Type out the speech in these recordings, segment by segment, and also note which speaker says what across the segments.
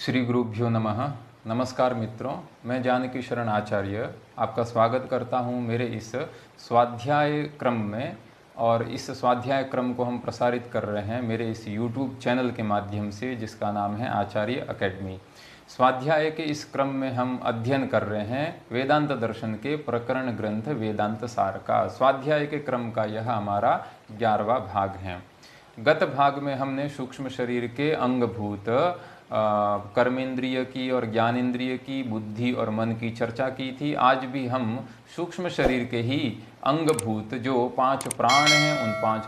Speaker 1: श्री गुरुभ्यो नमः। नमस्कार मित्रों, मैं जानकी शरण आचार्य आपका स्वागत करता हूं मेरे इस स्वाध्याय क्रम में। और इस स्वाध्याय क्रम को हम प्रसारित कर रहे हैं मेरे इस YouTube चैनल के माध्यम से, जिसका नाम है आचार्य अकेडमी। स्वाध्याय के इस क्रम में हम अध्ययन कर रहे हैं वेदांत दर्शन के प्रकरण ग्रंथ वेदांत सार का। स्वाध्याय के क्रम का यह हमारा 11वां भाग है। गत भाग में हमने सूक्ष्म शरीर के अंगभूत कर्मेंद्रिय की और ज्ञानेंद्रिय की, बुद्धि और मन की चर्चा की थी। आज भी हम सूक्ष्म शरीर के ही अंगभूत जो 5 प्राण हैं, उन 5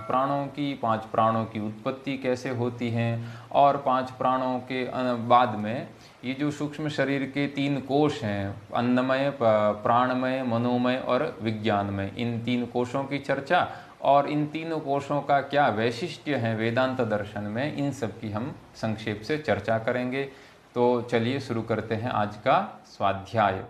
Speaker 1: प्राणों की उत्पत्ति कैसे होती है, और 5 प्राणों के बाद में ये जो सूक्ष्म शरीर के 3 कोश हैं, अन्नमय, प्राणमय, मनोमय और विज्ञानमय, इन 3 कोशों की चर्चा और इन 3 कोशों का क्या वैशिष्ट्य है वेदांत दर्शन में, इन सब की हम संक्षेप से चर्चा करेंगे। तो चलिए शुरू करते हैं आज का स्वाध्याय।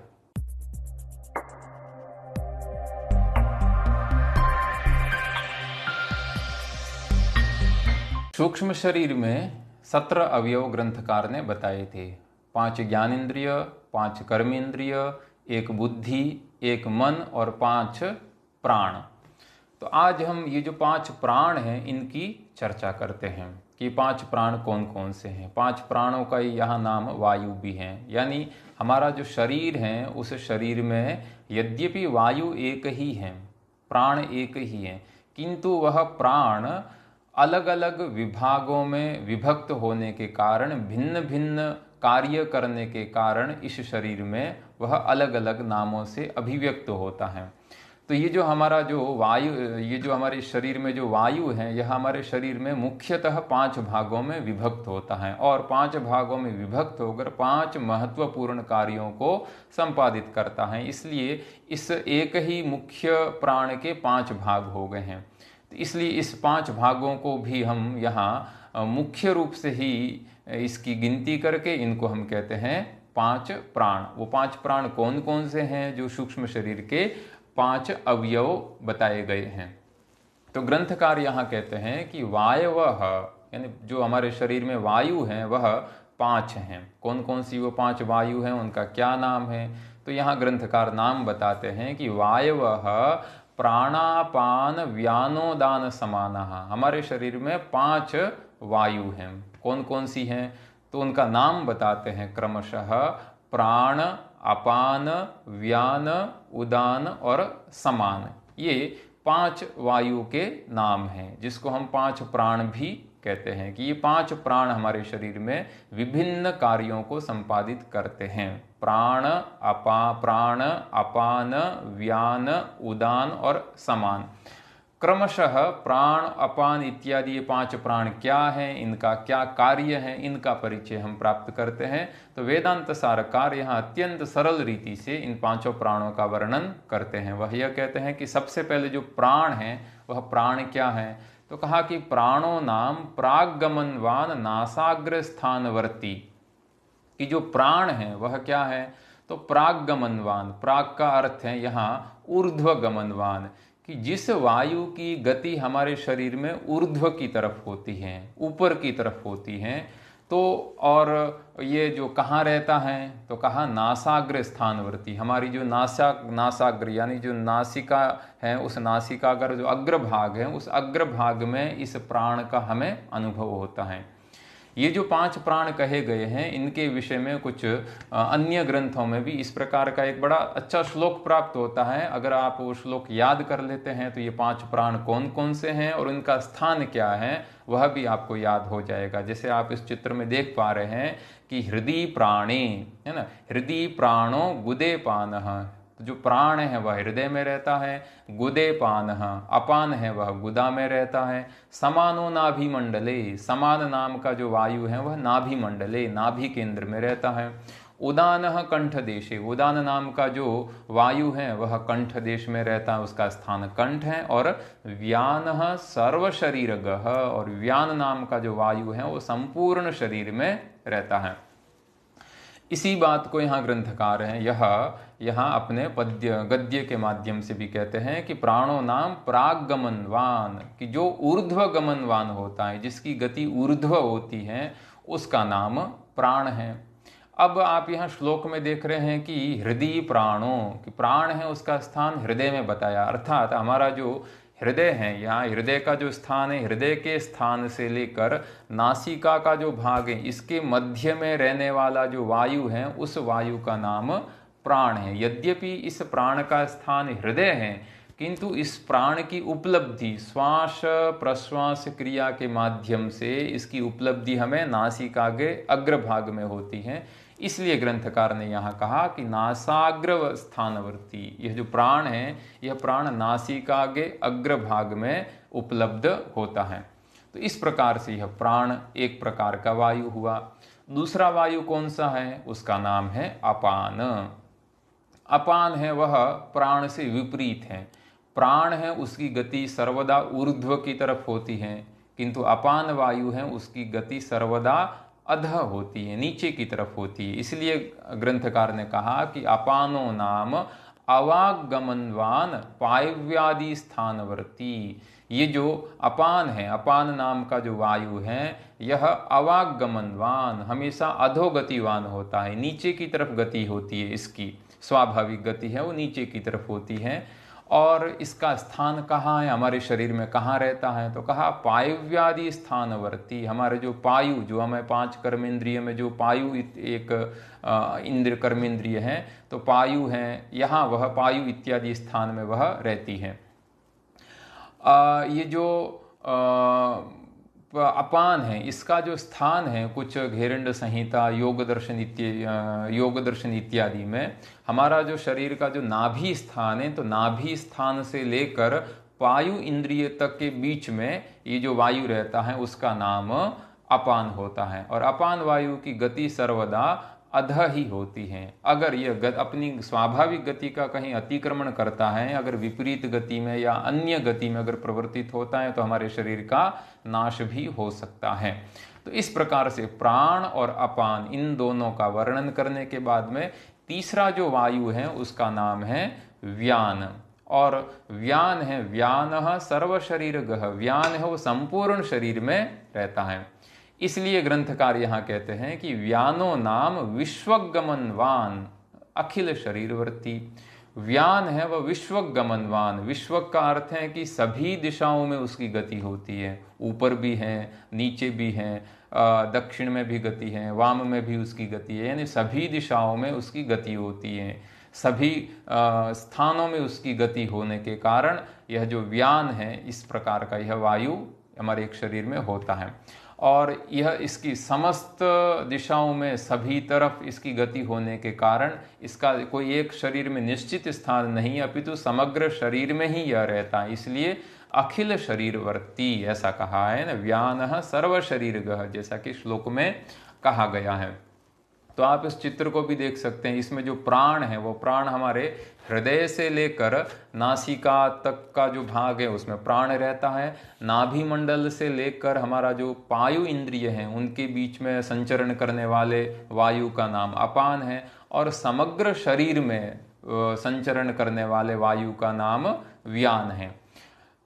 Speaker 1: सूक्ष्म शरीर में 17 अवयव ग्रंथकार ने बताए थे। 5 ज्ञानेंद्रिय, 5 कर्मेंद्रिय, 1 बुद्धि, 1 मन और 5 प्राण। तो आज हम ये जो 5 प्राण हैं इनकी चर्चा करते हैं कि 5 प्राण कौन कौन से हैं। 5 प्राणों का यहाँ नाम वायु भी है, यानी हमारा जो शरीर है उस शरीर में यद्यपि वायु एक ही है, प्राण एक ही है, किंतु वह प्राण अलग अलग विभागों में विभक्त होने के कारण, भिन्न भिन्न कार्य करने के कारण इस शरीर में वह अलग अलग नामों से अभिव्यक्त होता है। तो ये जो हमारा जो वायु, ये जो हमारे शरीर में जो वायु है, यह हमारे शरीर में मुख्यतः 5 भागों में विभक्त होता है और 5 भागों में विभक्त होकर 5 महत्वपूर्ण कार्यों को संपादित करता है। इसलिए इस एक ही मुख्य प्राण के 5 भाग हो गए हैं। तो इसलिए इस 5 भागों को भी हम यहाँ मुख्य रूप से ही इसकी गिनती करके इनको हम कहते हैं 5 प्राण। वो 5 प्राण कौन कौन से हैं जो सूक्ष्म शरीर के 5 अवयव बताए गए हैं। तो ग्रंथकार यहाँ कहते हैं कि वायवः, यानी जो हमारे शरीर में वायु हैं वह 5 हैं। कौन कौन सी वो 5 वायु हैं, उनका क्या नाम है? तो यहाँ ग्रंथकार नाम बताते हैं कि वायवः प्राणापान व्यानोदान समानः। हमारे शरीर में 5 वायु हैं। कौन कौन सी हैं? तो उनका नाम बताते हैं क्रमशः प्राण, अपान, व्यान, उदान और समान। ये 5 वायु के नाम हैं, जिसको हम 5 प्राण भी कहते हैं कि ये 5 प्राण हमारे शरीर में विभिन्न कार्यों को संपादित करते हैं। प्राण, अपान, व्यान, उदान और समान। क्रमशः प्राण, अपान इत्यादि ये 5 प्राण क्या हैं, इनका क्या कार्य है, इनका परिचय हम प्राप्त करते हैं। तो वेदांत सारकार यहाँ अत्यंत सरल रीति से इन 5 प्राणों का वर्णन करते हैं। वह यह कहते हैं कि सबसे पहले जो प्राण है वह प्राण क्या है? तो कहा कि प्राणों नाम प्रागगमनवान नासाग्र स्थानवर्ती, कि जो प्राण है वह क्या है? तो प्रागगमनवान, प्राग का अर्थ है यहाँ ऊर्ध्वगमनवान, कि जिस वायु की गति हमारे शरीर में ऊर्ध्व की तरफ होती है, ऊपर की तरफ होती है, तो और ये जो कहाँ रहता है? तो कहा नासाग्र स्थानवर्ती। हमारी जो नासाग्र यानी जो नासिका है, उस नासिका का जो अग्रभाग है, उस अग्रभाग में इस प्राण का हमें अनुभव होता है। ये जो 5 प्राण कहे गए हैं, इनके विषय में कुछ अन्य ग्रंथों में भी इस प्रकार का एक बड़ा अच्छा श्लोक प्राप्त होता है। अगर आप वो श्लोक याद कर लेते हैं तो ये 5 प्राण कौन कौन से हैं और उनका स्थान क्या है वह भी आपको याद हो जाएगा। जैसे आप इस चित्र में देख पा रहे हैं कि हृदय प्राणे, है ना, हृदय प्राणो गुदे पानः। जो प्राण है वह हृदय में रहता है, गुदे पान, अपान है वह गुदा में रहता है, समानो नाभि मंडले, समान नाम का जो वायु है वह नाभि मंडले, नाभि केंद्र में रहता है। उदान कंठ देशे, उदान नाम का जो वायु है वह कंठ देश में रहता है, उसका स्थान कंठ है। और व्यान सर्व शरीरगः, और व्यान नाम का जो वायु है वो संपूर्ण शरीर में रहता है। इसी बात को यहाँ ग्रंथकार हैं यहाँ अपने गद्य के माध्यम से भी कहते हैं कि प्राणो नाम प्रागगमनवान, कि जो ऊर्ध्व गमनवान होता है, जिसकी गति ऊर्ध्व होती है, उसका नाम प्राण है। अब आप यहाँ श्लोक में देख रहे हैं कि हृदय प्राणों, कि प्राण है उसका स्थान हृदय में बताया, अर्थात हमारा जो हृदय है, यहाँ हृदय का जो स्थान है, हृदय के स्थान से लेकर नासिका का जो भाग है, इसके मध्य में रहने वाला जो वायु है, उस वायु का नाम प्राण है। यद्यपि इस प्राण का स्थान हृदय है, किंतु इस प्राण की उपलब्धि श्वास प्रश्वास क्रिया के माध्यम से इसकी उपलब्धि हमें नासिका के अग्रभाग में होती है। इसलिए ग्रंथकार ने यहाँ कहा कि नासाग्र स्थानवर्ती, यह जो प्राण है, यह प्राण नासिका के अग्रभाग में उपलब्ध होता है। तो इस प्रकार से यह प्राण एक प्रकार का वायु हुआ। दूसरा वायु कौन सा है? उसका नाम है अपान। अपान है वह प्राण से विपरीत है। प्राण है उसकी गति सर्वदा ऊर्ध्व की तरफ होती है, किंतु अपान वायु है उसकी गति सर्वदा अधः होती है, नीचे की तरफ होती है। इसलिए ग्रंथकार ने कहा कि अपानो नाम अवागमनवान पायव्यादि स्थानवर्ती। ये जो अपान है, अपान नाम का जो वायु है, यह अवागमनवान, हमेशा अधोगतिवान होता है, नीचे की तरफ गति होती है, इसकी स्वाभाविक गति है वो नीचे की तरफ होती है। और इसका स्थान कहाँ है, हमारे शरीर में कहाँ रहता है? तो कहा पायुव्यादि स्थानवर्ती। हमारे जो पायु, जो हमें 5 कर्मेंद्रिय में जो पायु एक इंद्र कर्मेंद्रिय है, तो पायु है, यहाँ वह पायु इत्यादि स्थान में वह रहती है। ये जो अपान है, इसका जो स्थान है, कुछ घेरंड संहिता, योग दर्शन इत्यादि में हमारा जो शरीर का जो नाभि स्थान है, तो नाभि स्थान से लेकर वायु इंद्रिय तक के बीच में ये जो वायु रहता है, उसका नाम अपान होता है। और अपान वायु की गति सर्वदा अधः ही होती है। अगर यह अपनी स्वाभाविक गति का कहीं अतिक्रमण करता है, अगर विपरीत गति में या अन्य गति में अगर प्रवर्तित होता है, तो हमारे शरीर का नाश भी हो सकता है। तो इस प्रकार से प्राण और अपान, इन दोनों का वर्णन करने के बाद में तीसरा जो वायु है उसका नाम है व्यान। और व्यान है, व्यानः सर्व शरीरगः, व्यान है वो संपूर्ण शरीर में रहता है। इसलिए ग्रंथकार यहाँ कहते हैं कि व्यानो नाम विश्वगमनवान अखिल शरीरवर्ती। व्यान है वह विश्वगमनवान। विश्व का अर्थ है कि सभी दिशाओं में उसकी गति होती है, ऊपर भी है, नीचे भी है, दक्षिण में भी गति है, वाम में भी उसकी गति है, यानी सभी दिशाओं में उसकी गति होती है। सभी स्थानों में उसकी गति होने के कारण यह जो व्यान है, इस प्रकार का यह वायु हमारे एक शरीर में होता है। और यह इसकी समस्त दिशाओं में सभी तरफ इसकी गति होने के कारण इसका कोई एक शरीर में निश्चित स्थान नहीं, अपितु समग्र शरीर में ही यह रहता है। इसलिए अखिल शरीरवर्ती ऐसा कहा है ना, व्यानः सर्व शरीरगः, जैसा कि श्लोक में कहा गया है। तो आप इस चित्र को भी देख सकते हैं। इसमें जो प्राण है, वो प्राण हमारे हृदय से लेकर नासिका तक का जो भाग है उसमें प्राण रहता है। नाभि मंडल से लेकर हमारा जो पायु इंद्रिय है, उनके बीच में संचरण करने वाले वायु का नाम अपान है। और समग्र शरीर में संचरण करने वाले वायु का नाम व्यान है।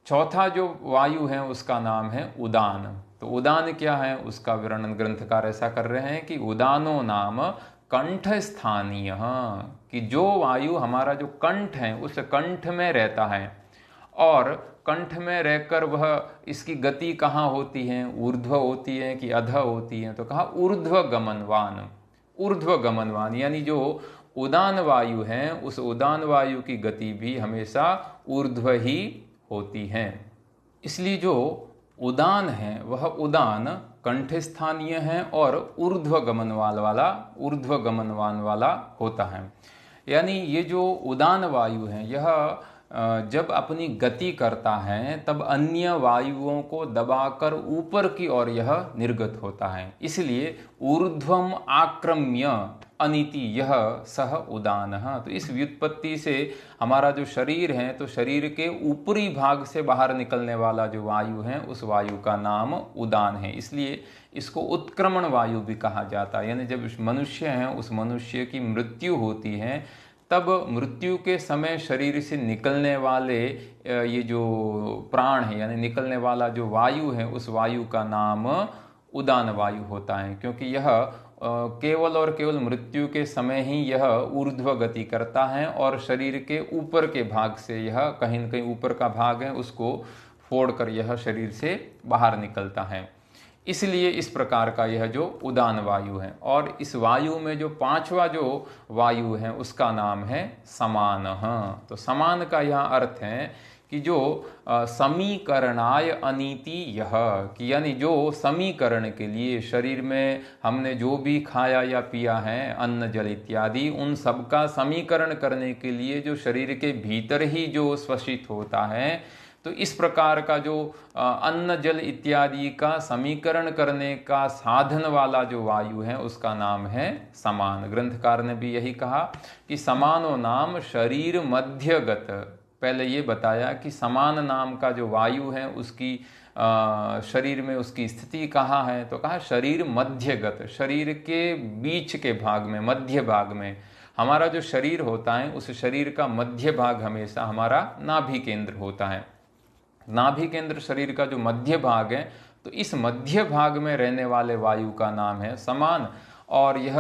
Speaker 1: चौथा जो वायु है उसका नाम है उदान। तो उदान क्या है, उसका वर्णन ग्रंथकार ऐसा कर रहे हैं कि उदानो नाम कंठ स्थानीय, कि जो वायु हमारा जो कंठ है उस कंठ में रहता है, और कंठ में रहकर वह इसकी गति कहाँ होती है, ऊर्ध्व होती है कि अधः होती है? तो कहा ऊर्ध्व गमनवान। ऊर्ध्व गमनवान यानी जो उदान वायु है, उस उदान वायु की गति भी हमेशा ऊर्ध्व ही होती है। इसलिए जो उदान है वह उदान कंठ स्थानीय है और ऊर्ध्व गमनवान वाला होता है। यानी ये जो उदान वायु है, यह जब अपनी गति करता है तब अन्य वायुओं को दबाकर ऊपर की ओर यह निर्गत होता है। इसलिए ऊर्ध्वम आक्रम्य अनिति यह सह उदानः। तो इस व्युत्पत्ति से हमारा जो शरीर है, तो शरीर के ऊपरी भाग से बाहर निकलने वाला जो वायु है, उस वायु का नाम उदान है। इसलिए इसको उत्क्रमण वायु भी कहा जाता है। यानी जब मनुष्य है, उस मनुष्य की मृत्यु होती है, तब मृत्यु के समय शरीर से निकलने वाले ये जो प्राण है, यानी निकलने वाला जो वायु है, उस वायु का नाम उदान वायु होता है, क्योंकि यह केवल और केवल मृत्यु के समय ही यह ऊर्ध्व गति करता है और शरीर के ऊपर के भाग से, यह कहीं न कहीं ऊपर का भाग है, उसको फोड़कर यह शरीर से बाहर निकलता है। इसलिए इस प्रकार का यह जो उदान वायु है। और इस वायु में जो पांचवा जो वायु है उसका नाम है समान। तो समान का यह अर्थ है कि जो समीकरणाय अनीति, यह कि यानी जो समीकरण के लिए शरीर में हमने जो भी खाया या पिया है, अन्न जल इत्यादि, उन सब का समीकरण करने के लिए जो शरीर के भीतर ही जो श्वसित होता है, तो इस प्रकार का जो अन्न जल इत्यादि का समीकरण करने का साधन वाला जो वायु है उसका नाम है समान। ग्रंथकार ने भी यही कहा कि समानो नाम शरीर मध्यगत। पहले ये बताया कि समान नाम का जो वायु है उसकी शरीर में उसकी स्थिति कहाँ है, तो कहा शरीर मध्यगत, शरीर के बीच के भाग में, मध्य भाग में। हमारा जो शरीर होता है उस शरीर का मध्य भाग हमेशा हमारा नाभि केंद्र होता है। नाभि केंद्र शरीर का जो मध्य भाग है, तो इस मध्य भाग में रहने वाले वायु का नाम है समान। और यह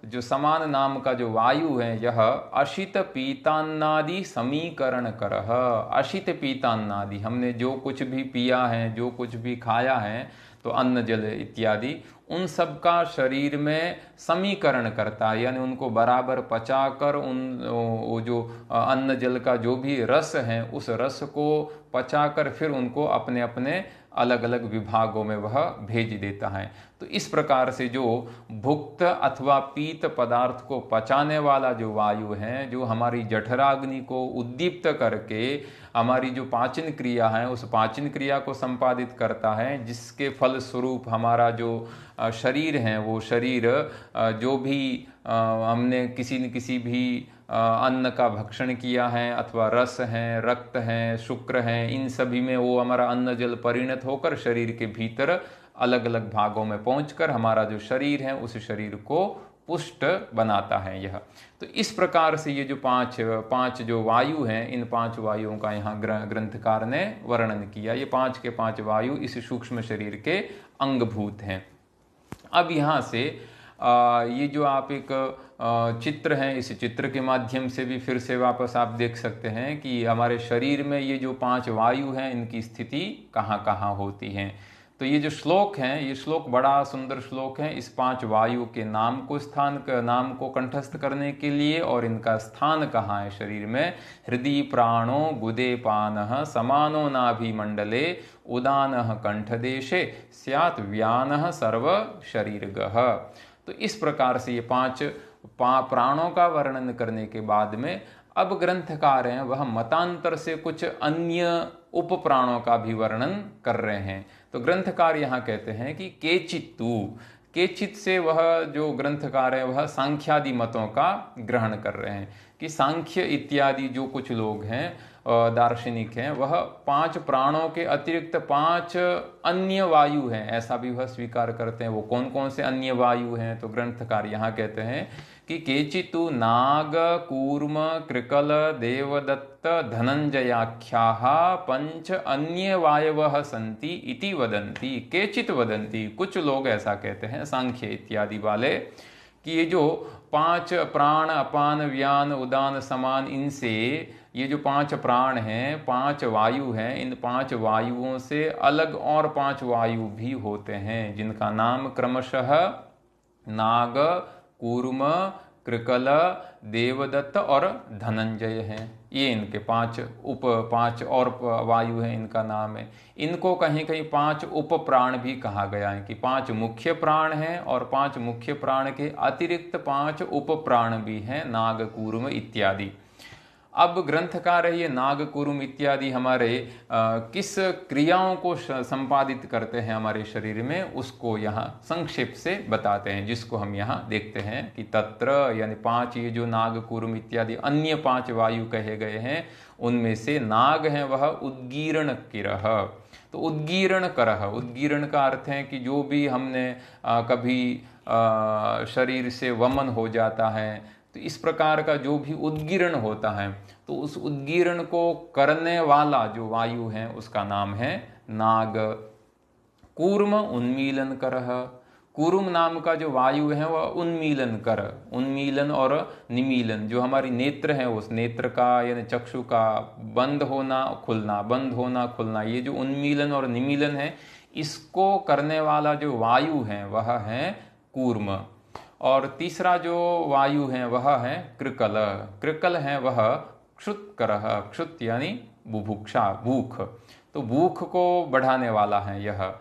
Speaker 1: जो समान नाम का जो वायु है यह अशित पीतान्नादि समीकरण करह। अशित पीतान्नादि, हमने जो कुछ भी पिया है, जो कुछ भी खाया है, तो अन्न जल इत्यादि, उन सब का शरीर में समीकरण करता है, यानी उनको बराबर पचाकर उन वो जो अन्न जल का जो भी रस है उस रस को पचाकर फिर उनको अपने अपने अलग अलग विभागों में वह भेज देता है। तो इस प्रकार से जो भुक्त अथवा पीत पदार्थ को पचाने वाला जो वायु है, जो हमारी जठराग्नि को उद्दीप्त करके हमारी जो पाचन क्रिया है उस पाचन क्रिया को संपादित करता है, जिसके फल स्वरूप हमारा जो शरीर है वो शरीर जो भी हमने किसी न किसी भी अन्न का भक्षण किया है अथवा रस है, रक्त है, शुक्र है, इन सभी में वो हमारा अन्न जल परिणत होकर शरीर के भीतर अलग अलग भागों में पहुंचकर हमारा जो शरीर है उस शरीर को पुष्ट बनाता है यह। तो इस प्रकार से ये जो पांच जो वायु हैं, इन पांच वायुओं का यहाँ ग्रंथकार ने वर्णन किया। ये पांच के पांच वायु इस सूक्ष्म शरीर के अंगभूत हैं। अब यहाँ से ये जो आप एक चित्र है, इस चित्र के माध्यम से भी फिर से वापस आप देख सकते हैं कि हमारे शरीर में ये जो पांच वायु हैं इनकी स्थिति कहाँ कहाँ होती हैं। तो ये जो श्लोक हैं, ये श्लोक बड़ा सुंदर श्लोक है इस पांच वायु के नाम को कंठस्थ करने के लिए, और इनका स्थान कहाँ है शरीर में। हृदय प्राणो गुदे पानः समानो नाभिमंडले उदानः कंठदेशे स्यात् व्यानः सर्व शरीरगः। तो इस प्रकार से ये पांच प्राणों का वर्णन करने के बाद में अब ग्रंथकार हैं वह मतांतर से कुछ अन्य उप प्राणों का भी वर्णन कर रहे हैं। तो ग्रंथकार यहाँ कहते हैं कि केचित से वह जो ग्रंथकार है वह सांख्यादि मतों का ग्रहण कर रहे हैं कि सांख्य इत्यादि जो कुछ लोग हैं दार्शनिक हैं, वह पांच प्राणों के अतिरिक्त पांच अन्य वायु हैं ऐसा भी वह स्वीकार करते हैं। वो कौन कौन से अन्य वायु हैं, तो ग्रंथकार यहाँ कहते हैं कि केचितु नाग कूर्म कृकल देवदत्त धनंजयाख्याः पंच अन्य वायवः सन्ति इति वदन्ति। केचित वदन्ति, कुछ लोग ऐसा कहते हैं सांख्य इत्यादि वाले कि ये जो पांच प्राण अपान व्यान उदान समान, इनसे ये जो पांच प्राण हैं, पांच वायु हैं, इन पांच वायुओं से अलग और पांच वायु भी होते हैं जिनका नाम क्रमशः नाग, कूर्म, कृकल, देवदत्त और धनंजय हैं। ये इनके पांच और वायु हैं, इनका नाम है। इनको कहीं कहीं पांच उप प्राण भी कहा गया है कि पांच मुख्य प्राण हैं और पांच मुख्य प्राण के अतिरिक्त पांच उप प्राण भी हैं, नाग, कूर्म इत्यादि। अब ग्रंथकार है ये नाग, कूर्म इत्यादि हमारे किस क्रियाओं को संपादित करते हैं हमारे शरीर में, उसको यहाँ संक्षेप से बताते हैं, जिसको हम यहाँ देखते हैं कि तत्र यानी पांच ये जो नाग, कूर्म इत्यादि अन्य पांच वायु कहे गए हैं, उनमें से नाग है वह उद्गीरण किरह। तो उद्गीरण करह, उद्गीरण का अर्थ है कि जो भी हमने कभी शरीर से वमन हो जाता है, तो इस प्रकार का जो भी उद्गीरण होता है, तो उस उद्गीरण को करने वाला जो वायु है उसका नाम है नाग। कूर्म उन्मीलन करह, कूर्म नाम का जो वायु है वह उन्मीलन कर, उन्मीलन और निमीलन, जो हमारी नेत्र है उस नेत्र का यानी चक्षु का बंद होना खुलना, बंद होना खुलना, ये जो उन्मीलन और निमीलन है इसको करने वाला जो वायु है वह है कूर्म। और तीसरा जो वायु है वह है कृकल। कृकल है वह क्षुत्करः, क्षुत यानी बुभुक्षा, भूख, तो भूख को बढ़ाने वाला है यह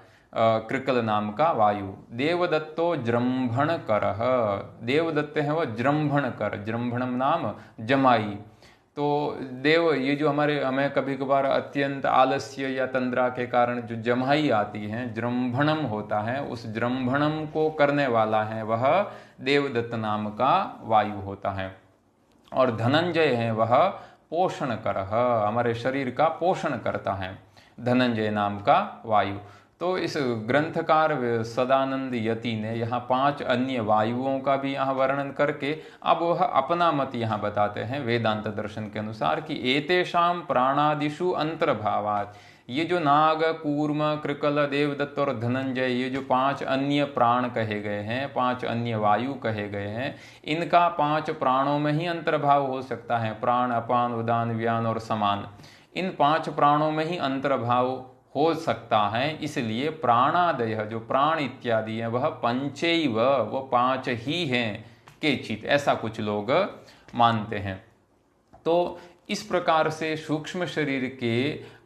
Speaker 1: कृकल नाम का वायु। देवदत्तो जृंभणकरः, देवदत्त है वह जृंभण कर, जृंभणम नाम जमाई। तो देव, ये जो हमें कभी कभार अत्यंत आलस्य या तंद्रा के कारण जो जमाई आती है, जृंभणम होता है, उस जृंभणम को करने वाला है वह देवदत्त नाम का वायु होता है। और धनंजय है वह पोषण करः, हमारे शरीर का पोषण करता है, धनंजय नाम का वायु। तो इस ग्रंथकार सदानंद यति ने यहाँ 5 अन्य वायुओं का भी यहाँ वर्णन करके अब वह अपना मत यहाँ बताते हैं वेदांत दर्शन के अनुसार कि एतेषां प्राणादिषु अंतर्भावात्, ये जो नाग, कूर्म, कृकल, देवदत्त और धनंजय, ये जो 5 अन्य प्राण कहे गए हैं, 5 अन्य वायु कहे गए हैं, इनका 5 प्राणों में ही अंतर्भाव हो सकता है। प्राण, अपान, उदान, व्यान और समान, इन 5 प्राणों में ही अंतर्भाव हो सकता है। इसलिए प्राणादय, जो प्राण इत्यादि है वह पंचैव, वो 5 ही हैं केचित, ऐसा कुछ लोग मानते हैं। तो इस प्रकार से सूक्ष्म शरीर के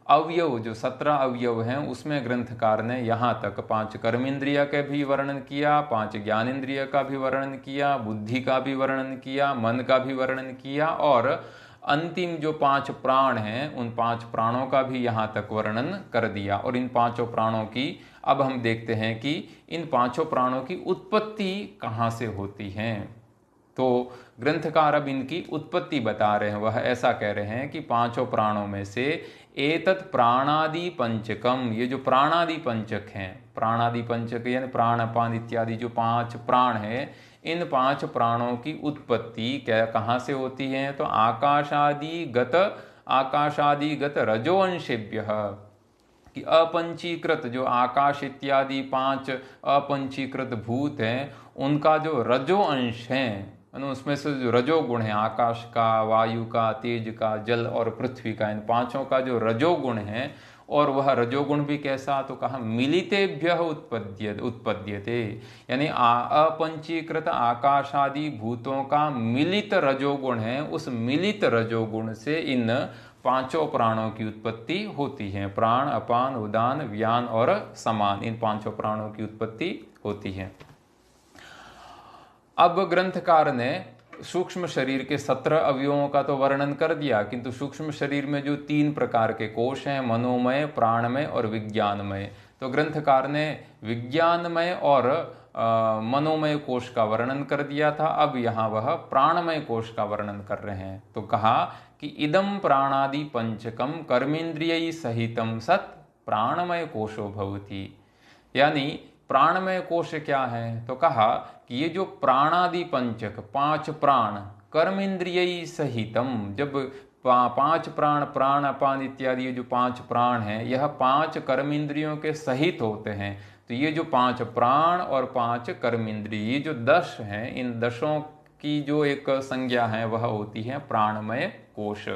Speaker 1: अवयव, जो 17 अवयव हैं, उसमें ग्रंथकार ने यहाँ तक 5 कर्मेंद्रिय का भी वर्णन किया, 5 ज्ञानेंद्रिय का भी वर्णन किया, बुद्धि का भी वर्णन किया, मन का भी वर्णन किया, और अंतिम जो 5 प्राण हैं उन 5 प्राणों का भी यहाँ तक वर्णन कर दिया। और इन 5 प्राणों की अब हम देखते हैं कि इन 5 प्राणों की उत्पत्ति कहाँ से होती है। तो ग्रंथकार अब इनकी उत्पत्ति बता रहे हैं। वह ऐसा कह रहे हैं कि 5 प्राणों में से एतत् प्राणादि पंचकम, ये जो प्राणादि पंचक हैं, प्राणादि पंचक यानी प्राण, अपान इत्यादि जो 5 प्राण हैं, इन 5 प्राणों की उत्पत्ति क्या कहाँ से होती है? तो आकाशादिगत रजोअंशेभ्यः, कि अपंचीकृत जो आकाश इत्यादि 5 अपंचीकृत भूत हैं उनका जो रजो अंश है, उसमें से जो रजोगुण है, आकाश का, वायु का, तेज का, जल और पृथ्वी का, इन 5 का जो रजोगुण है, और वह रजोगुण भी कैसा? तो कहा मिलितेभ्यः उत्पद्यते, यानी अपंचीकृत आकाशादि भूतों का मिलित रजोगुण है, उस मिलित रजोगुण से इन 5 प्राणों की उत्पत्ति होती है। प्राण, अपान, उदान, व्यान और समान, इन 5 प्राणों की उत्पत्ति होती है। अब ग्रंथकार ने सूक्ष्म शरीर के 17 अवयवों का तो वर्णन कर दिया, किंतु सूक्ष्म शरीर में जो 3 प्रकार के कोश हैं, मनोमय, प्राणमय और विज्ञानमय, तो ग्रंथकार ने विज्ञानमय और मनोमय कोश का वर्णन कर दिया था। अब यहाँ वह प्राणमय कोश का वर्णन कर रहे हैं। तो कहा कि इदम प्राणादि पंचकम कर्मेंद्रिय सहितम सत प्राणमय कोशो भवति, यानी प्राणमय कोश क्या है? तो कहा कि ये जो प्राणादि पंचक 5 प्राण कर्मेंद्रिय सहितम, जब 5 प्राण, प्राण, अपान इत्यादि ये जो 5 प्राण हैं, यह 5 कर्मेंद्रियों के सहित होते हैं। तो ये जो 5 प्राण और 5 कर्मेंद्रिय, ये जो 10 हैं, इन 10 की जो एक संज्ञा है वह होती है प्राणमय कोश।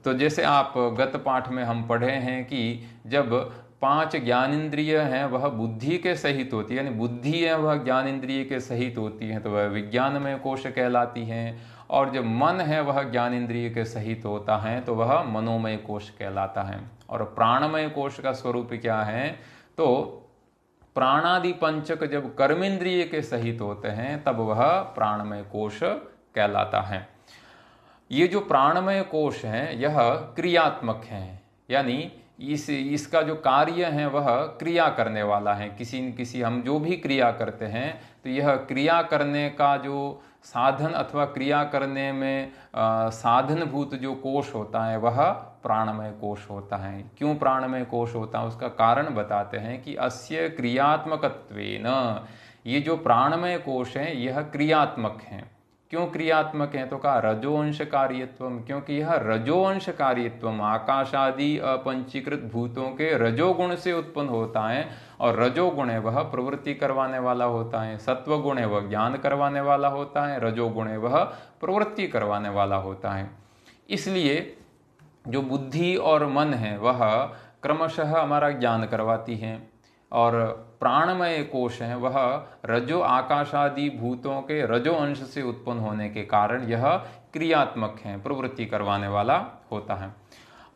Speaker 1: तो जैसे आप गत पाठ में हम पढ़े हैं कि जब 5 ज्ञानेंद्रिय हैं वह बुद्धि के सहित होती है, यानी बुद्धि है वह ज्ञानेंद्रिय के सहित होती है, तो वह विज्ञानमय कोश कहलाती हैं। और जब मन है वह ज्ञानेंद्रिय के सहित होता है तो वह मनोमय कोश कहलाता है। और प्राणमय कोश का स्वरूप क्या है? तो प्राणादि पंचक जब कर्मेंद्रिय के सहित होते हैं तब वह प्राणमय कोश कहलाता है। ये जो प्राणमय कोश है यह क्रियात्मक है, यानी इसका जो कार्य है वह क्रिया करने वाला है। किसी न किसी हम जो भी क्रिया करते हैं तो यह क्रिया करने का जो साधन अथवा क्रिया करने में साधनभूत जो कोश होता है वह प्राणमय कोश होता है। क्यों प्राणमय कोश होता है उसका कारण बताते हैं कि अस्य क्रियात्मकत्वेन, ये जो प्राणमय कोश है यह क्रियात्मक है। क्यों क्रियात्मक हैं? तो कहा रजोअंश कार्यत्वम, क्योंकि यह रजोअंश कार्यत्वम आकाश आदि अपंचीकृत भूतों के रजोगुण से उत्पन्न होता है, और रजोगुण है वह प्रवृत्ति करवाने वाला होता है, सत्वगुण है वह ज्ञान करवाने वाला होता है, रजोगुण है वह प्रवृत्ति करवाने वाला होता है। इसलिए जो बुद्धि और मन है वह क्रमशः हमारा ज्ञान करवाती हैं, और प्राणमय कोश है वह रजो आकाश आदि भूतों के रजो अंश से उत्पन्न होने के कारण यह क्रियात्मक है, प्रवृत्ति करवाने वाला होता है।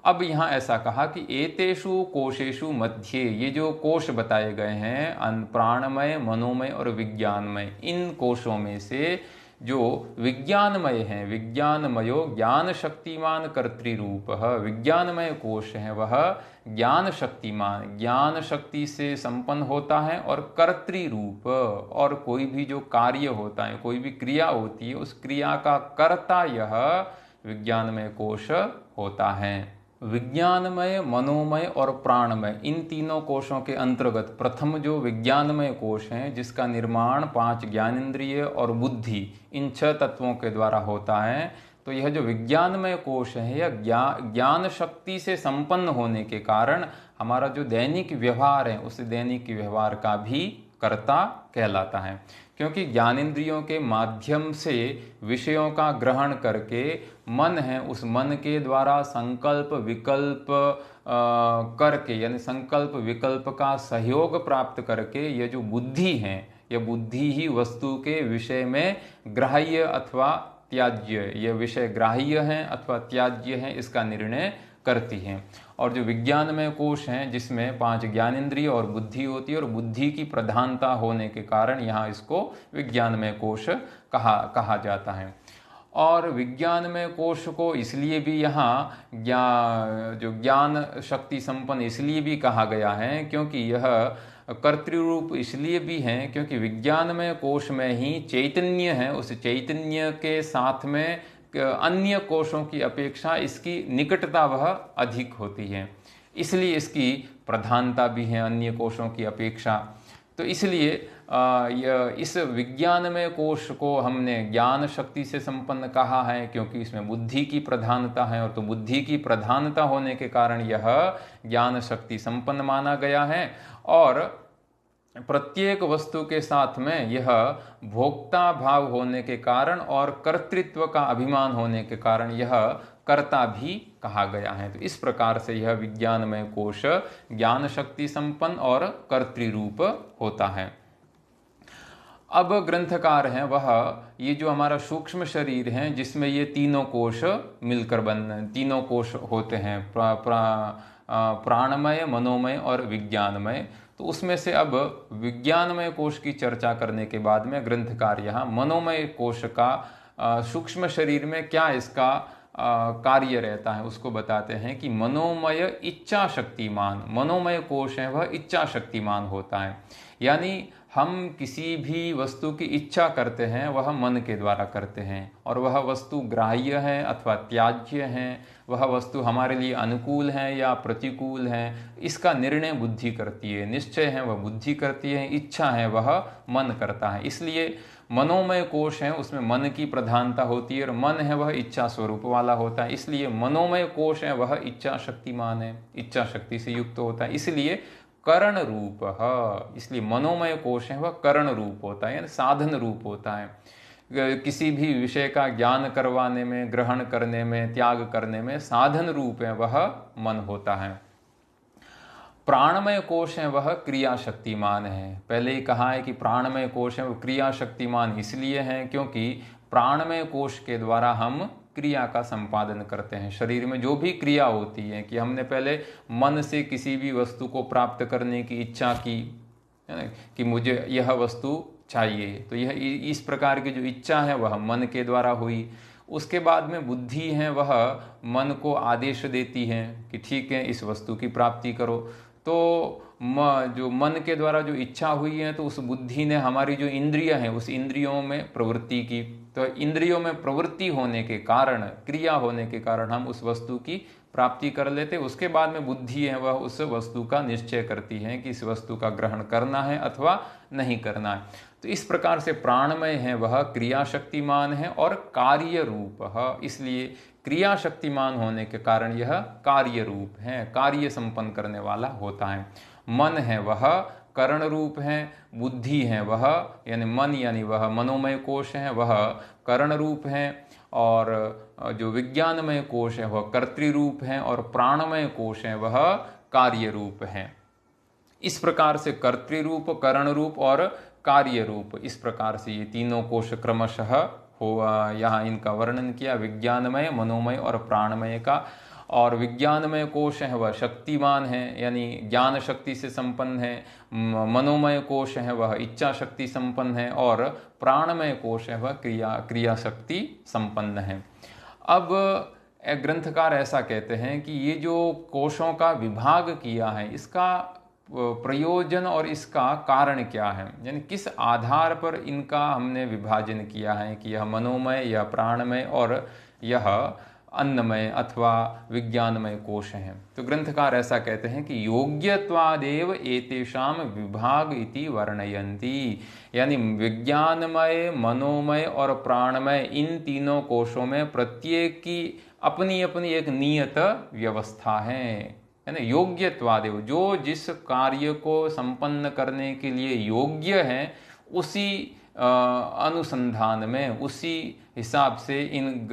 Speaker 1: अब यहाँ ऐसा कहा कि एतेषु कोशेषु मध्य, ये जो कोश बताए गए हैं प्राणमय, मनोमय और विज्ञानमय, इन कोशों में से जो विज्ञानमय है, विज्ञानमयो ज्ञान शक्तिमान कर्तृरूप, विज्ञानमय कोश है वह ज्ञान शक्तिमान, ज्ञान शक्ति से संपन्न होता है, और कर्तृरूप, और कोई भी जो कार्य होता है, कोई भी क्रिया होती है, उस क्रिया का कर्ता यह विज्ञानमय कोश होता है। विज्ञानमय, मनोमय और प्राणमय, इन तीनों कोशों के अंतर्गत प्रथम जो विज्ञानमय कोश है, जिसका निर्माण 5 ज्ञानेंद्रिय और बुद्धि, इन 6 तत्वों के द्वारा होता है, तो यह जो विज्ञानमय कोश है यह ज्ञान शक्ति से संपन्न होने के कारण हमारा जो दैनिक व्यवहार है, उस दैनिक व्यवहार का भी कर्ता कहलाता है। क्योंकि ज्ञानेंद्रियों के माध्यम से विषयों का ग्रहण करके मन है, उस मन के द्वारा संकल्प विकल्प करके, यानी संकल्प विकल्प का सहयोग प्राप्त करके, यह जो बुद्धि है, यह बुद्धि ही वस्तु के विषय में ग्राह्य अथवा त्याज्य, यह विषय ग्राह्य है अथवा त्याज्य है, इसका निर्णय करती हैं। और जो विज्ञानमय कोश हैं, जिसमें 5 ज्ञानेंद्रिय और बुद्धि होती है, और बुद्धि की प्रधानता होने के कारण यहाँ इसको विज्ञानमय कोश कहा जाता है। और विज्ञानमय कोश को इसलिए भी यहाँ जो ज्ञान शक्ति संपन्न इसलिए भी कहा गया है, क्योंकि यह कर्तृरूप इसलिए भी हैं क्योंकि विज्ञानमय कोश में ही चैतन्य है, उस चैतन्य के साथ में अन्य कोशों की अपेक्षा इसकी निकटता वह अधिक होती है, इसलिए इसकी प्रधानता भी है अन्य कोशों की अपेक्षा। तो इसलिए इस विज्ञानमय कोश को हमने ज्ञान शक्ति से संपन्न कहा है, क्योंकि इसमें बुद्धि की प्रधानता है, और तो बुद्धि की प्रधानता होने के कारण यह ज्ञान शक्ति संपन्न माना गया है। और प्रत्येक वस्तु के साथ में यह भोक्ता भाव होने के कारण और कर्तृत्व का अभिमान होने के कारण यह कर्ता भी कहा गया है। तो इस प्रकार से यह विज्ञानमय कोश ज्ञान शक्ति संपन्न और कर्तृरूप होता है। अब ग्रंथकार हैं वह ये जो हमारा सूक्ष्म शरीर है, जिसमें ये तीनों कोश मिलकर तीनों कोश होते हैं, प्राणमय, मनोमय और विज्ञानमय। तो उसमें से अब विज्ञानमय कोश की चर्चा करने के बाद में ग्रंथकार यहाँ मनोमय कोश का सूक्ष्म शरीर में क्या इसका कार्य रहता है उसको बताते हैं कि मनोमय इच्छा शक्तिमान, मनोमय कोश है वह इच्छा शक्तिमान होता है। यानी हम किसी भी वस्तु की इच्छा करते हैं वह मन के द्वारा करते हैं, और वह वस्तु ग्राह्य है अथवा त्याज्य है, वह वस्तु हमारे लिए अनुकूल है या प्रतिकूल है, इसका निर्णय बुद्धि करती है। निश्चय है वह बुद्धि करती है, इच्छा है वह मन करता है। इसलिए मनोमय कोश है उसमें मन की प्रधानता होती है, और मन है वह इच्छा स्वरूप वाला होता है। इसलिए मनोमय कोश है वह इच्छा शक्तिमान है, इच्छा शक्ति से युक्त होता है, इसलिए करण रूप है। इसलिए मनोमय कोश है वह करण रूप होता है, यानी साधन रूप होता है। किसी भी विषय का ज्ञान करवाने में, ग्रहण करने में, त्याग करने में साधन रूप है वह मन होता है। प्राणमय कोश है वह क्रिया शक्तिमान है। पहले ही कहा है कि प्राणमय कोश है वह क्रिया शक्तिमान इसलिए है क्योंकि प्राणमय कोश के द्वारा हम क्रिया का संपादन करते हैं। शरीर में जो भी क्रिया होती है कि हमने पहले मन से किसी भी वस्तु को प्राप्त करने की इच्छा की, है ना, कि मुझे यह वस्तु चाहिए, तो यह इस प्रकार की जो इच्छा है वह मन के द्वारा हुई। उसके बाद में बुद्धि है वह मन को आदेश देती है कि ठीक है इस वस्तु की प्राप्ति करो। तो जो मन के द्वारा जो इच्छा हुई है, तो उस बुद्धि ने हमारी जो इंद्रिय है उस इंद्रियों में प्रवृत्ति की, तो इंद्रियों में प्रवृत्ति होने के कारण, क्रिया होने के कारण हम उस वस्तु की प्राप्ति कर लेते। उसके बाद में बुद्धि है, वह उस वस्तु का निश्चय करती है कि इस वस्तु का ग्रहण करना है अथवा नहीं करना है। तो इस प्रकार से प्राणमय है वह क्रिया शक्तिमान है और कार्य रूप है, इसलिए क्रिया शक्तिमान होने के कारण यह कार्य रूप है, कार्य संपन्न करने वाला होता है। मन है वह करण रूप है, बुद्धि है वह यानी मन यानी वह मनोमय कोश है वह करण रूप है, और जो विज्ञानमय कोश है वह कर्तृ रूप है, और प्राणमय कोश है वह कार्य रूप है। इस प्रकार से कर्तृ रूप, करण रूप और कार्य रूप, इस प्रकार से ये तीनों कोश क्रमशः हो यहाँ इनका वर्णन किया, विज्ञानमय, मनोमय और प्राणमय का। और विज्ञानमय कोश है वह शक्तिमान है यानी ज्ञान शक्ति से संपन्न है, मनोमय कोश है वह इच्छा शक्ति संपन्न है, और प्राणमय कोश है वह क्रिया शक्ति संपन्न है। अब ग्रंथकार ऐसा कहते हैं कि ये जो कोशों का विभाग किया है इसका प्रयोजन और इसका कारण क्या है, यानी किस आधार पर इनका हमने विभाजन किया है कि यह मनोमय, यह प्राणमय और यह अन्नमय अथवा विज्ञानमय कोश हैं। तो ग्रंथकार ऐसा कहते हैं कि योग्यत्वादेव एतेषाम विभाग इति वर्णयन्ति, यानी विज्ञानमय, मनोमय और प्राणमय इन तीनों कोशों में प्रत्येक की अपनी अपनी एक नियत व्यवस्था है ना। योग्यत्वादेव, जो जिस कार्य को संपन्न करने के लिए योग्य है उसी अनुसंधान में, उसी हिसाब से इन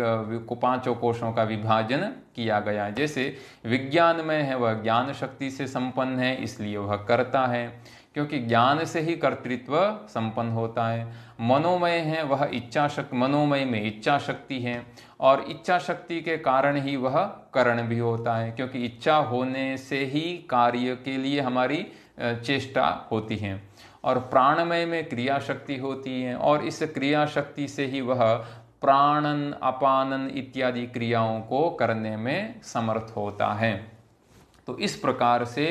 Speaker 1: पांचों कोशों का विभाजन किया गया है। जैसे विज्ञानमय है वह ज्ञान शक्ति से संपन्न है, इसलिए वह करता है, क्योंकि ज्ञान से ही कर्तृत्व संपन्न होता है। मनोमय है वह इच्छा शक्ति, मनोमय में इच्छा शक्ति है, और इच्छा शक्ति के कारण ही वह करण भी होता है, क्योंकि इच्छा होने से ही कार्य के लिए हमारी चेष्टा होती है। और प्राणमय में क्रिया शक्ति होती है, और इस क्रिया शक्ति से ही वह प्राणन, अपानन इत्यादि क्रियाओं को करने में समर्थ होता है। तो इस प्रकार से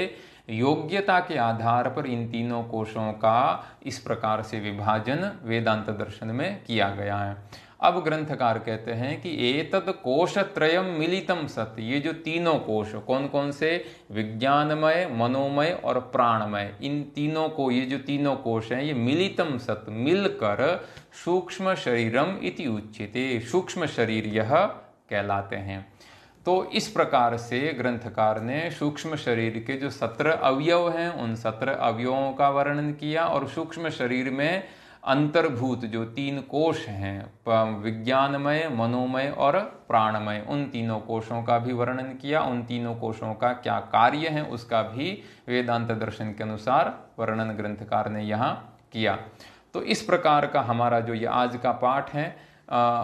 Speaker 1: योग्यता के आधार पर इन तीनों कोशों का इस प्रकार से विभाजन वेदांत दर्शन में किया गया है। अब ग्रंथकार कहते हैं कि एतत् कोशत्रयम मिलितम सत, ये जो तीनों कोश कौन कौन से, विज्ञानमय, मनोमय और प्राणमय, इन तीनों को, ये जो तीनों कोश हैं ये मिलितम सत, मिलकर सूक्ष्म शरीरम इति उच्यते, सूक्ष्म शरीर यह कहलाते हैं। तो इस प्रकार से ग्रंथकार ने सूक्ष्म शरीर के जो 17 अवयव हैं उन 17 अवयवों का वर्णन किया, और सूक्ष्म शरीर में अंतर्भूत जो 3 कोश हैं, विज्ञानमय, मनोमय और प्राणमय, उन तीनों कोशों का भी वर्णन किया। उन तीनों कोशों का क्या कार्य है उसका भी वेदांत दर्शन के अनुसार वर्णन ग्रंथकार ने यहाँ किया। तो इस प्रकार का हमारा जो ये आज का पाठ है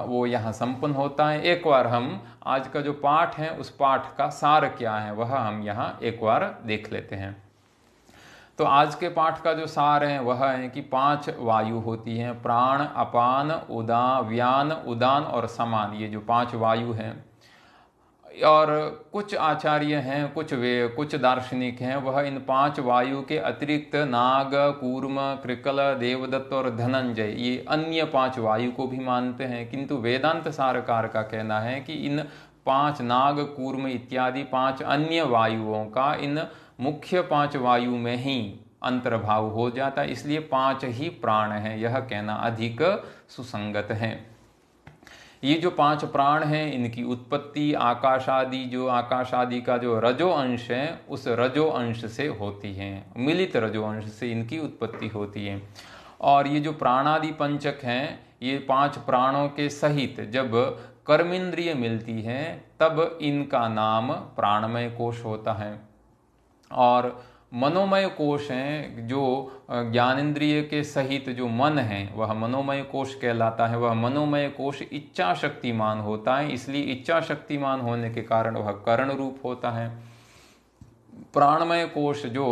Speaker 1: वो यहाँ संपन्न होता है। एक बार हम आज का जो पाठ है उस पाठ का सार क्या है वह हम यहाँ एक बार देख लेते हैं। तो आज के पाठ का जो सार है वह है कि 5 वायु होती हैं, प्राण, अपान, व्यान, उदान और समान, ये जो 5 वायु हैं। और कुछ आचार्य हैं, कुछ दार्शनिक हैं, वह इन 5 वायु के अतिरिक्त नाग, कूर्म, कृकल, देवदत्त और धनंजय, ये अन्य 5 वायु को भी मानते हैं। किंतु वेदांत सारकार का कहना है कि इन 5 नाग, कूर्म इत्यादि 5 अन्य वायुओं का इन मुख्य 5 वायु में ही अंतर्भाव हो जाता है, इसलिए 5 ही प्राण हैं, यह कहना अधिक सुसंगत है। ये जो 5 प्राण हैं इनकी उत्पत्ति आकाश आदि का जो रजो अंश है उस रजो अंश से होती है, मिलित रजो अंश से इनकी उत्पत्ति होती है। और ये जो प्राणादि पंचक हैं ये 5 प्राणों के सहित जब कर्मेंद्रिय मिलती है तब इनका नाम प्राणमय कोश होता है। और मनोमय कोश हैं, जो ज्ञानेंद्रिय के सहित जो मन है वह मनोमय कोश कहलाता है। वह मनोमय कोश इच्छा शक्तिमान होता है, इसलिए इच्छा शक्तिमान होने के कारण वह करण रूप होता है। प्राणमय कोश जो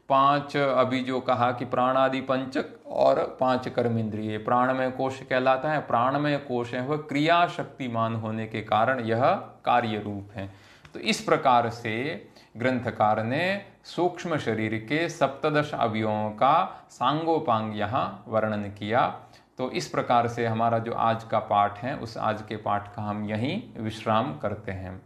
Speaker 1: 5 अभी जो कहा कि प्राणादि पंचक और 5 कर्मेंद्रिय, प्राणमय कोश कहलाता है। प्राणमय कोश है वह क्रिया शक्तिमान होने के कारण यह कार्य रूप है। तो इस प्रकार से ग्रंथकार ने सूक्ष्म शरीर के 17 अवयवों का सांगोपांग यहाँ वर्णन किया। तो इस प्रकार से हमारा जो आज का पाठ है उस आज के पाठ का हम यहीं विश्राम करते हैं।